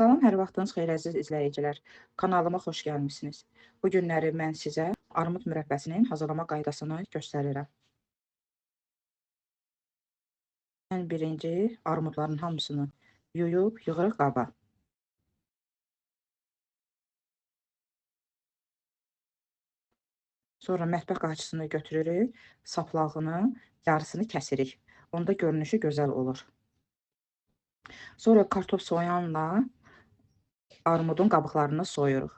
Salam, hər vaxtınız xeyir əziz izləyicilər. Kanalıma xoş gəlmisiniz. Bu günləri mən sizə armud mürəbbəsinin hazırlama qaydasını göstərirəm. Ən birinci armudların hamısını yuyub yığırıq qaba. Sonra mətbəx qaçısını götürürük, saplağını, yarısını kəsirik. Onda görünüşü gözəl olur. Sonra kartof soğanla armudun qabıqlarını soyuruq.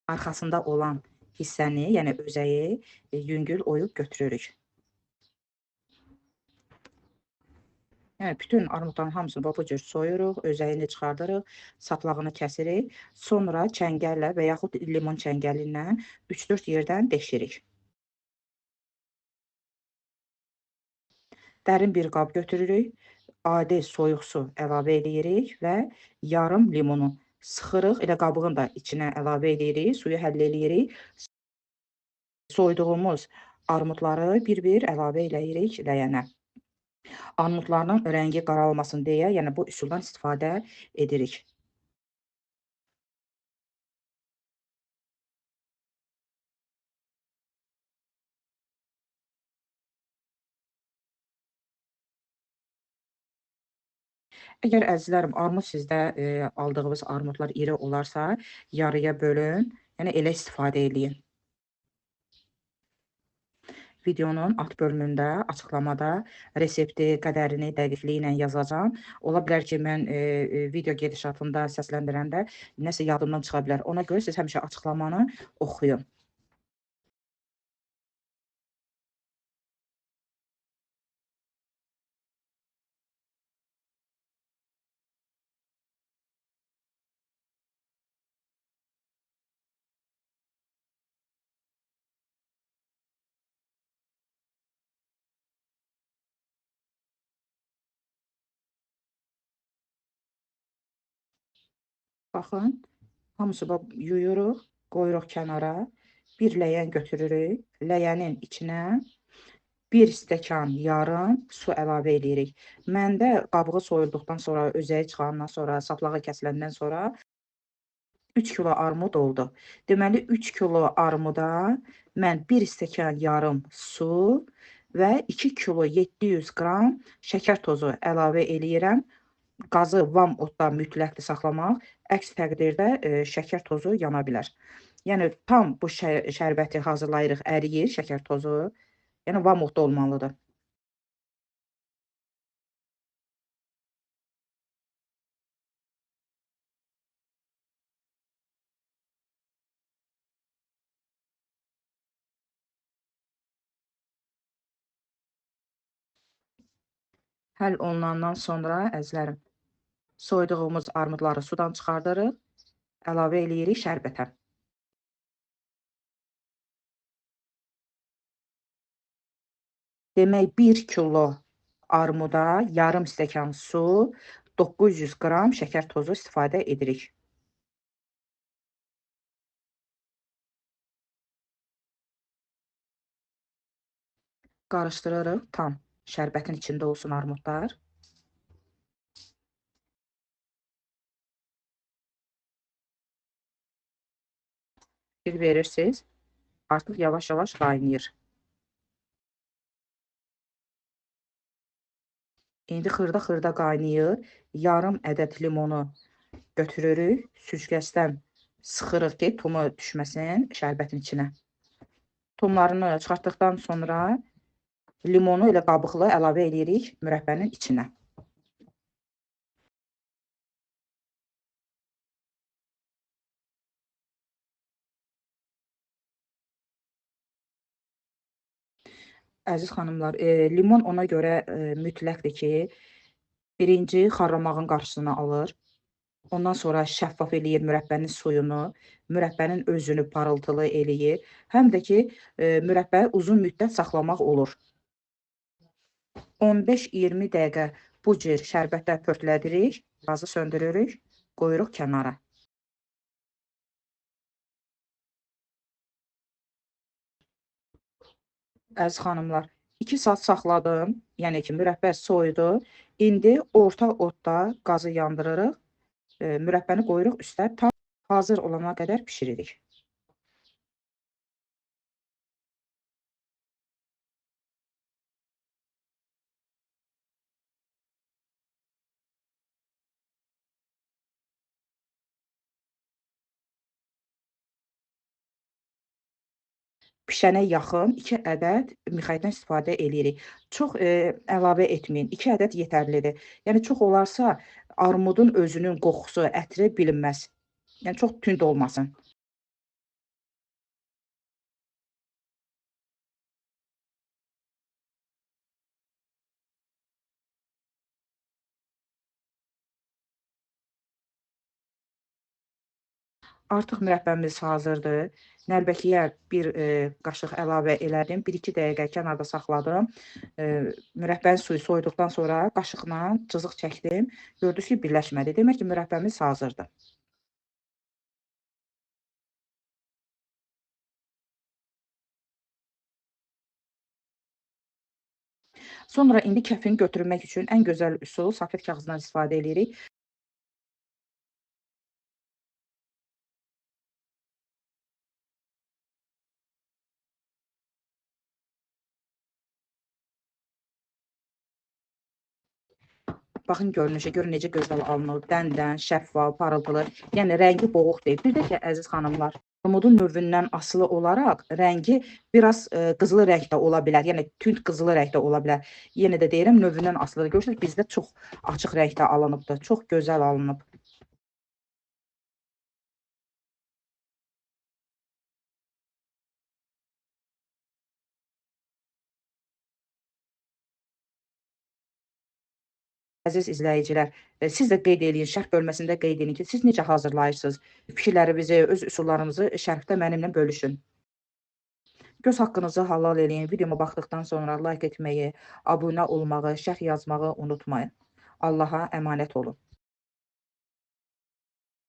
Arxasında olan hissəni, yəni özəyi yüngül oyub götürürük. Yəni, bütün armudların hamısını bu cür soyuruq, özəyini çıxardırıq, saplağını kəsirik. Sonra çəngəllə və yaxud limon çəngəli ilə 3-4 yerdən deşirik. Dərin bir qab götürürük, adi soyuq su əlavə edirik və yarım limonu sıxırıq. Elə qabığını da içinə əlavə edirik, suyu həll edirik. Soyduğumuz armudları bir-bir əlavə eləyirik ləyənə. Armudların rəngi qaralmasın deyə, yəni bu üsuldan istifadə edirik. Əgər əzizlərim, armud sizdə aldığınız armudlar iri olarsa, yarıya bölün, yəni elə istifadə eləyin. Videonun alt bölümündə, açıqlamada resepti, qədərini, dəqiqliyi ilə yazacağam. Ola bilər ki, mən video gedişatında səsləndirəndə nəsə yadımdan çıxa bilər. Ona görə siz həmişə açıqlamanı oxuyun. Baxın, hamısı yuyuruq, qoyuruq kənara. Bir ləyən götürürük, ləyənin içinə 1 stəkan yarım su əlavə edirik. Məndə qabığı soyulduqdan sonra, özəyi çıxandan sonra, saplağı kəsiləndən sonra 3 kilo armud oldu. Deməli, 3 kilo armuda mən 1 stəkan yarım su və 2 kilo 700 qram şəkər tozu əlavə eləyirəm. Qazı vam odda mütləqdir saxlamaq, əks təqdirdə şəkər tozu yana bilər. Yəni, tam bu şərbəti hazırlayırıq, əriyir şəkər tozu, yəni vam odda olmalıdır. Həll olunandan sonra, əzizlərim, soyduğumuz armudları sudan çıxardırıq, əlavə eləyirik şərbətə. Demək, 1 kilo armuda yarım stəkan su, 900 qram şəkər tozu istifadə edirik. Qarışdırırıq, tam şərbətin içində olsun armudlar. Bir verirsiniz, artıq yavaş-yavaş qaynayır. İndi xırda-xırda qaynayır. Yarım ədəd limonu götürürük, süzgəcdən sıxırıq ki, tumu düşməsin şərbətin içinə. Tumlarını çıxartdıqdan sonra limonu elə qabıqlı əlavə edirik mürəbbənin içinə. Əziz xanımlar, limon ona görə mütləqdir ki, birinci xarlamağın qarşısını alır. Ondan sonra şəffaf eləyir mürəbbənin suyunu, mürəbbənin özünü parıltılı eləyir. Həm də ki, mürəbbəni uzun müddət saxlamaq olur. 15-20 dəqiqə bu cür şərbətdə pörtlədirik, qazı söndürürük, qoyuruq kənara. Əziz xanımlar, 2 saat saxladım. Yəni ki, mürəbbə soyudu. İndi orta odda qazı yandırırıq. Mürəbbəni qoyuruq üstə. Tam hazır olana qədər bişiririk. Pişənə yaxın 2 ədəd mixaydan istifadə eləyirik. Çox əlavə etməyin. 2 ədəd yetərlidir. Yəni çox olarsa armudun özünün qoxusu, ətri bilinməz. Yəni çox tünd olmasın. Artıq mürəbbəmiz hazırdır. Nəlbəkiyə bir qaşıq əlavə elədim. 1-2 dəqiqə kənarda saxladım. Mürəbbənin suyu soyuduqdan sonra qaşıqla cızıq çəkdim. Gördünüz ki, birləşmədi. Demək ki, mürəbbəmiz hazırdır. Sonra indi kəfini götürmək üçün ən gözəl üsul safet kağızından istifadə edirik. Baxın görünüşə, görün necə gözəl alınıb, dəndən, şəffaf, parıltılı. Yəni rəngi boğuq deyil. Bir də ki, əziz xanımlar, armudun növündən asılı olaraq rəngi biraz qızılı rəngdə ola bilər. Yəni tünd qızılı rəngdə ola bilər. Yenə də deyirəm, növündən asılıdır. Görürsünüz, bizdə çox açıq rəngdə alınıbdır. Çox gözəl alınıb. Əziz izləyicilər, siz də qeyd eləyin, şərh bölməsində qeyd edin ki, siz necə hazırlayırsınız? Fikirlərinizi, öz üsullarınızı şərhdə mənimlə bölüşün. Göz haqqınızı halal eləyin. Videoma baxdıqdan sonra like etməyi, abunə olmağı, şərh yazmağı unutmayın. Allaha əmanət olun.